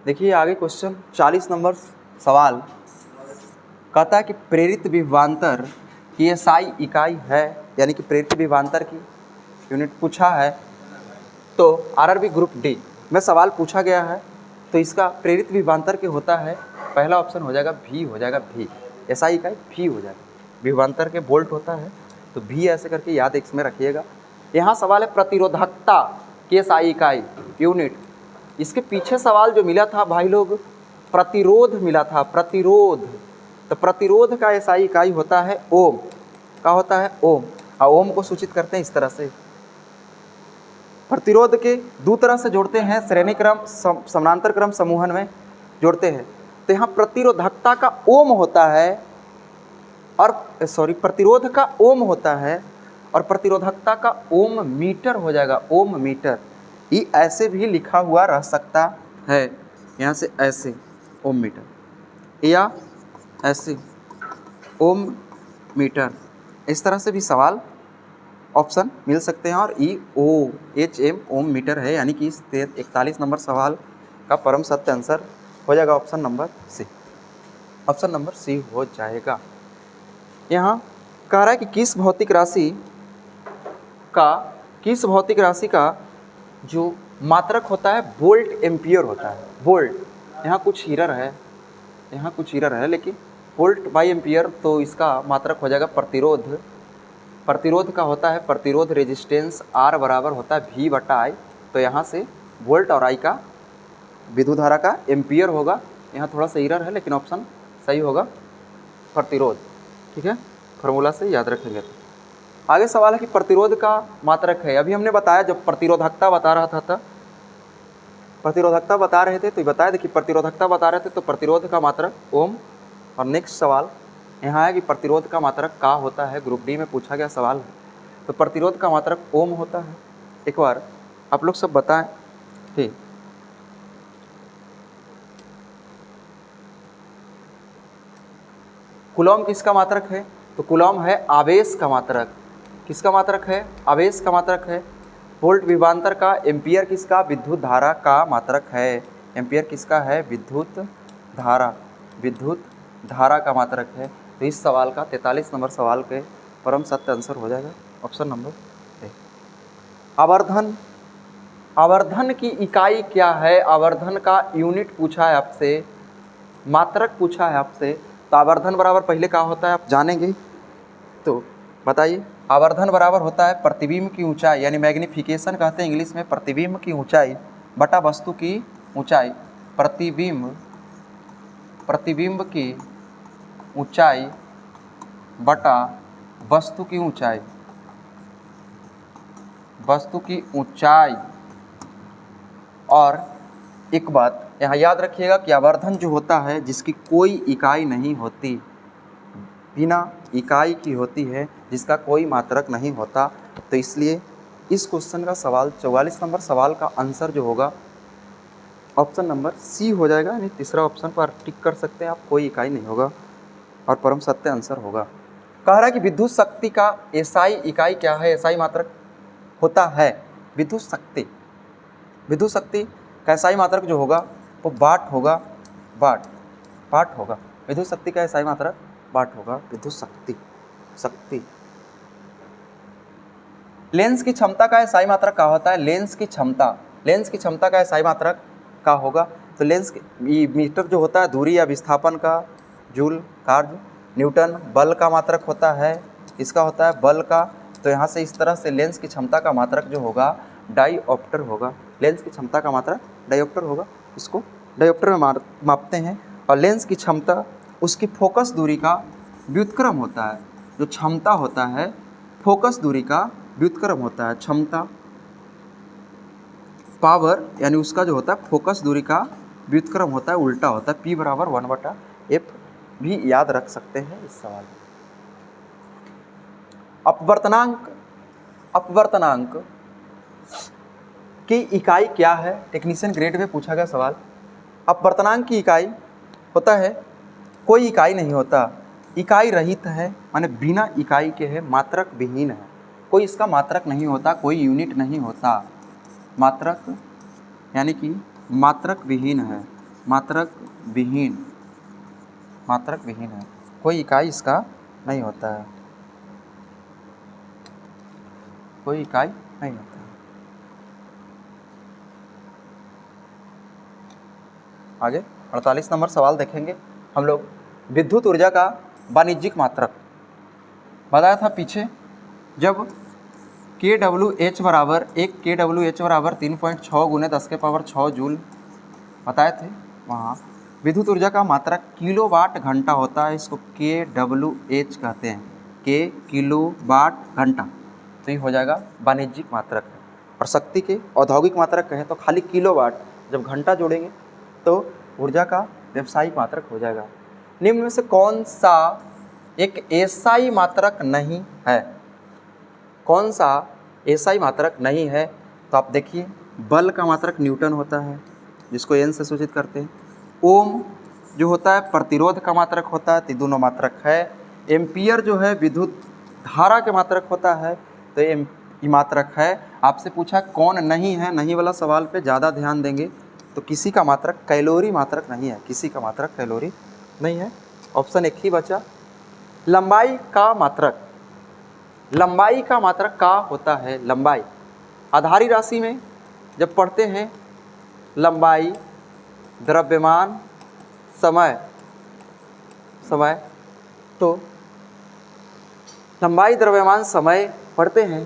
देखिए आगे question 40 number सवाल कहता है कि प्रेरित विभवांतर की एसआई इकाई है, यानी कि प्रेरित विभवांतर की यूनिट पूछा है। तो आरआरबी ग्रुप डी में सवाल पूछा गया है, तो इसका प्रेरित विभवांतर के होता है, पहला ऑप्शन हो जाएगा भी, हो जाएगा भी, एसआई इकाई भी हो जाएगा। विभवांतर के वोल्ट होता है तो भी ऐसे करके याद इसमें रखिएगा। यहाँ सवाल है प्रतिरोधकता की एसआई इकाई यूनिट। इसके पीछे सवाल जो मिला था भाई लोग, प्रतिरोध मिला था, प्रतिरोध। तो प्रतिरोध का एसआई इकाई होता है ओम, का होता है ओम, और ओम को सूचित करते हैं इस तरह से। प्रतिरोध के दो तरह से जोड़ते हैं, श्रेणी क्रम समानांतर क्रम समूहन में जोड़ते हैं। तो यहाँ प्रतिरोधकता का ओम होता है और प्रतिरोध का ओम होता है और प्रतिरोधकता का ओम मीटर हो जाएगा, ओम मीटर। ये ऐसे भी लिखा हुआ रह सकता है, यहाँ से ऐसे ओम मीटर, या ऐसे ओम मीटर, इस तरह से भी सवाल ऑप्शन मिल सकते हैं। और EOHM ओम मीटर है, यानी कि इस 41 नंबर सवाल का परम सत्य आंसर हो जाएगा option number C, option number C हो जाएगा। यहाँ कह रहा है कि किस भौतिक राशि का जो मात्रक होता है वोल्ट एम्पियर होता है। वोल्ट यहाँ कुछ एरर है, यहाँ कुछ एरर है, लेकिन वोल्ट बाई एम्पियर, तो इसका मात्रक हो जाएगा प्रतिरोध। प्रतिरोध का होता है प्रतिरोध रेजिस्टेंस R बराबर होता है V बटा I। तो यहाँ से वोल्ट और I का विद्युत धारा का एम्पियर होगा। यहाँ थोड़ा सा एरर है, लेकिन ऑप्शन सही होगा प्रतिरोध। ठीक है, फार्मूला से याद रखेंगे। आगे सवाल है कि प्रतिरोध का मात्रक है। अभी हमने बताया, जब प्रतिरोधकता बता रहा था, प्रतिरोधकता बता रहे थे तो बताया, देखिए प्रतिरोधकता बता रहे थे तो प्रतिरोध का मात्रक ओम। और नेक्स्ट सवाल यहाँ है कि प्रतिरोध का मात्रक का होता है, ग्रुप डी में पूछा गया सवाल है। तो प्रतिरोध का मात्रक ओम होता है। एक बार आप लोग सब बताएं। ठीक, कूलॉम किसका मात्रक है? तो कूलॉम है आवेश का मात्रक। किसका मात्रक है? आवेश का मात्रक है। वोल्ट विभवांतर का, एम्पियर किसका? विद्युत धारा का मात्रक है। एम्पियर किसका है? विद्युत धारा का मात्रक है। तो इस सवाल का 43 नंबर सवाल के परम सत्य आंसर हो जाएगा ऑप्शन नंबर ए। आवर्धन की इकाई क्या है? आवर्धन का यूनिट पूछा है आपसे, मात्रक पूछा है आपसे। तो आवर्धन बराबर पहले क्या होता है आप जानेंगे, तो बताइए। आवर्धन बराबर होता है प्रतिबिंब की ऊंचाई, यानी मैग्निफिकेशन कहते हैं इंग्लिश में, प्रतिबिंब की ऊंचाई बटा वस्तु की ऊंचाई। प्रतिबिंब की ऊंचाई बटा वस्तु की ऊंचाई, वस्तु की ऊंचाई। और एक बात यहाँ याद रखिएगा कि आवर्धन जो होता है, जिसकी कोई इकाई नहीं होती, बिना इकाई की होती है, जिसका कोई मात्रक नहीं होता। तो इसलिए इस क्वेश्चन का सवाल 44 नंबर सवाल का आंसर जो होगा ऑप्शन नंबर सी हो जाएगा, यानी तीसरा ऑप्शन पर टिक कर सकते हैं आप, कोई इकाई नहीं होगा और परम सत्य आंसर होगा। कह रहा है कि विद्युत शक्ति का एसआई इकाई क्या है? एसआई मात्रक होता है विद्युत शक्ति का एसआई मात्रक जो होगा वो वाट होगा, वाट होगा। विद्युत शक्ति का एसआई मात्रक वाट होगा, विद्युत शक्ति। लेंस की क्षमता का एसआई मात्रक क्या होता है? लेंस की क्षमता का एसआई मात्रक क्या होगा? तो लेंस मीटर जो होता है दूरी या विस्थापन का, जूल कार्य, न्यूटन बल का मात्रक होता है, इसका होता है बल का। तो यहाँ से इस तरह से लेंस की क्षमता का मात्रक जो होगा डायोप्टर होगा। लेंस की क्षमता का मात्रक डायोप्टर होगा, इसको डायोप्टर में मापते हैं। और लेंस की क्षमता उसकी फोकस दूरी का व्युत्क्रम होता है। जो क्षमता होता है फोकस दूरी का व्युत्क्रम होता है। क्षमता पावर, यानी उसका जो होता है फोकस दूरी का व्युत्क्रम होता है, उल्टा होता है। P बराबर 1/F भी याद रख सकते हैं इस सवाल में। अपवर्तनांक की इकाई क्या है? टेक्नीशियन ग्रेड में पूछा गया सवाल। अपवर्तनांक की इकाई होता है, कोई इकाई नहीं होता, इकाई रहित है, माने बिना इकाई के है, मात्रक विहीन है। कोई इसका मात्रक नहीं होता, कोई यूनिट नहीं होता। मात्रक यानी कि मात्रक विहीन है, मात्रक विहीन, मात्रक विहीन है, कोई इकाई इसका नहीं होता है, कोई इकाई नहीं होता है। आगे 48 नंबर सवाल देखेंगे हम लोग। विद्युत ऊर्जा का वाणिज्यिक मात्रक बताया था पीछे, जब KWH बराबर 3.6 गुने 10⁶ जूल बताए थे वहाँ। विद्युत ऊर्जा का मात्रक किलोवाट घंटा होता है, इसको KWH कहते हैं, के किलोवाट घंटा, तो ये हो जाएगा वाणिज्यिक मात्रक है। और शक्ति के औद्योगिक मात्रक कहें तो खाली किलोवाट, जब घंटा जोड़ेंगे तो ऊर्जा का व्यवसायिक मात्रक हो जाएगा। निम्न में से कौन सा एक एसआई मात्रक नहीं है, कौन सा एसआई मात्रक नहीं है? तो आप देखिए, बल का मात्रक न्यूटन होता है, जिसको एन से सूचित करते हैं। ओम जो होता है प्रतिरोध का मात्रक होता है, तो दोनों मात्रक है। एम्पियर जो है विद्युत धारा के मात्रक होता है, तो ये मात्रक है। आपसे पूछा कौन नहीं है, नहीं वाला सवाल पे ज़्यादा ध्यान देंगे तो किसी का मात्रक कैलोरी मात्रक नहीं है, किसी का मात्रक कैलोरी नहीं है। ऑप्शन एक ही बचा। लंबाई का मात्रक, लंबाई का मात्रक का होता है? लंबाई आधारी राशि में जब पढ़ते हैं, लंबाई, द्रव्यमान, समय, समय, तो लंबाई, द्रव्यमान, समय पढ़ते हैं।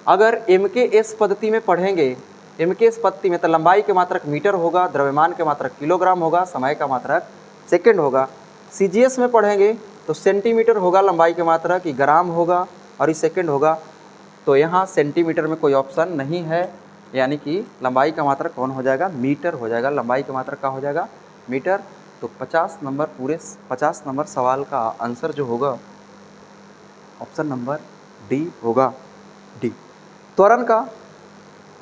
अगर MKS पद्धति में पढ़ेंगे, MKS पद्धति में, तो लंबाई के मात्रक मीटर होगा, द्रव्यमान के मात्रक किलोग्राम होगा, समय का मात्रक सेकंड होगा। CGS में पढ़ेंगे तो सेंटीमीटर होगा लंबाई के मात्रक, ये ग्राम होगा और ये सेकंड होगा। तो यहाँ सेंटीमीटर में कोई ऑप्शन नहीं है, यानी कि लंबाई का मात्रक कौन हो जाएगा? मीटर हो जाएगा। लंबाई का मात्रक का हो जाएगा? मीटर। तो 50 नंबर, पूरे 50 नंबर सवाल का आंसर जो होगा ऑप्शन नंबर डी होगा, डी। त्वरण का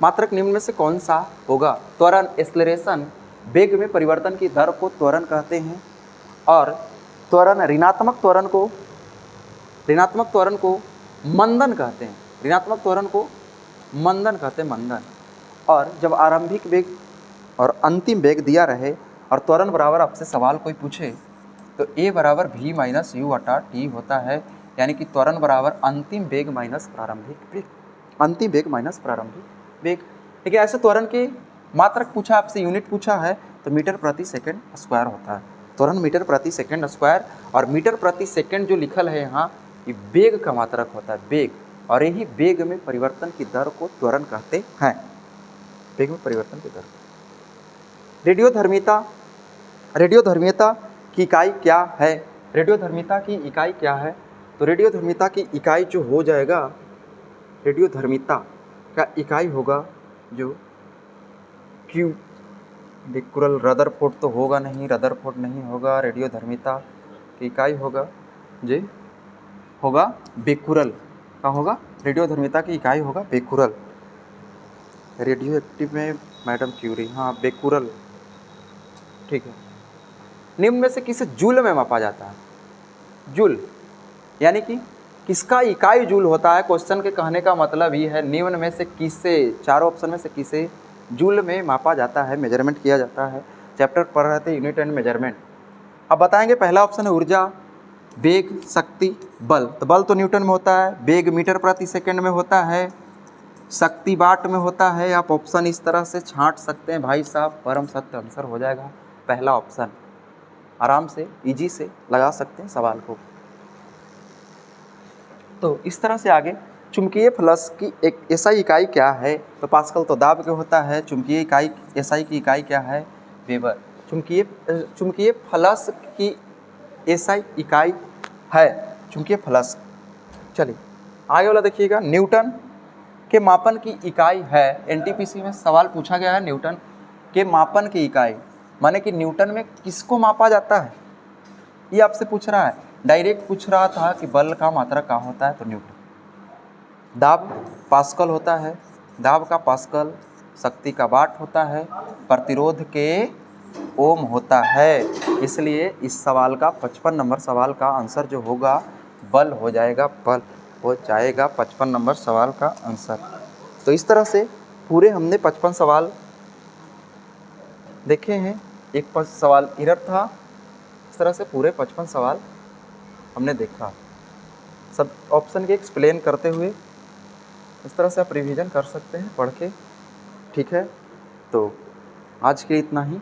मात्रक निम्न में से कौन सा होगा? त्वरण, एक्सेलरेशन, वेग में परिवर्तन की दर को त्वरण कहते हैं। और त्वरण, ऋणात्मक त्वरण को मंदन कहते हैं, ऋणात्मक त्वरण को मंदन कहते हैं, मंदन। और जब आरंभिक वेग और अंतिम वेग दिया रहे और त्वरण बराबर आपसे सवाल कोई पूछे तो A बराबर V माइनस U बटा T होता है, यानी कि त्वरण बराबर अंतिम वेग माइनस प्रारंभिक वेग, अंतिम वेग माइनस प्रारंभिक वेग। लेकिन ऐसे त्वरण के मात्रक पूछा आपसे, यूनिट पूछा है, तो मीटर प्रति सेकंड स्क्वायर होता है। त्वरण मीटर प्रति सेकंड स्क्वायर, और मीटर प्रति सेकंड जो लिखल है यहाँ, ये वेग का मात्रक होता है, वेग। और यही वेग में परिवर्तन की दर को त्वरण कहते हैं, वेग में परिवर्तन की दर। रेडियोधर्मिता, रेडियोधर्मिता की इकाई क्या है? रेडियोधर्मिता की इकाई क्या है? तो रेडियोधर्मिता की इकाई जो हो जाएगा, रेडियोधर्मिता का इकाई होगा जो क्यू, बिकुरल, रदरफोर्ड तो होगा नहीं, रदरफोर्ड नहीं होगा। रेडियोधर्मिता की इकाई होगा जी, होगा बेकुरल का होगा, रेडियोधर्मिता की इकाई होगा बेकुरल। रेडियो एक्टिव में मैडम क्यूरी, हाँ बेकुरल, ठीक है। निम्न में से किसे जूल में मापा जाता है? जूल यानी कि किसका इकाई जूल होता है? क्वेश्चन के कहने का मतलब ही है निम्न में से किसे, चारों ऑप्शन में से किसे जूल में मापा जाता है, मेजरमेंट किया जाता है। चैप्टर पढ़ रहे थे यूनिट एंड मेजरमेंट। अब बताएंगे, पहला ऑप्शन है ऊर्जा, वेग, शक्ति, बल। तो बल तो न्यूटन में होता है, वेग मीटर प्रति सेकंड में होता है, शक्ति वाट में होता है। आप ऑप्शन इस तरह से छांट सकते हैं भाई साहब, परम सत्य आंसर हो जाएगा पहला ऑप्शन। आराम से इजी से लगा सकते हैं सवाल को। तो इस तरह से आगे, चुंबकीय फ्लक्स की एक एसआई इकाई क्या है? तो पास्कल तो दाब के होता है। चुंबकीय इकाई, एसआई की इकाई क्या है? वेबर। चुंबकीय फ्लक्स की एसआई इकाई है चुंबकीय फ्लक्स। चलिए आगे वाला देखिएगा, न्यूटन के मापन की इकाई है। एनटीपीसी में सवाल पूछा गया है, न्यूटन के मापन की इकाई, माने कि न्यूटन में किसको मापा जाता है, ये आपसे पूछ रहा है। डायरेक्ट पूछ रहा था कि बल का मात्रक क्या होता है, तो न्यूटन। दाब पास्कल होता है, दाब का पास्कल, शक्ति का वाट होता है, प्रतिरोध के ओम होता है। इसलिए इस सवाल का 55 नंबर सवाल का आंसर जो होगा बल हो जाएगा, बल हो जाएगा 55 नंबर सवाल का आंसर। तो इस तरह से पूरे हमने 55 सवाल देखे हैं। एक सवाल एरर था, इस तरह से पूरे 55 सवाल हमने देखा। सब ऑप्शन के एक्सप्लेन करते हुए इस तरह से आप रिवीजन कर सकते हैं पढ़ के। ठीक है, तो आज के इतना ही।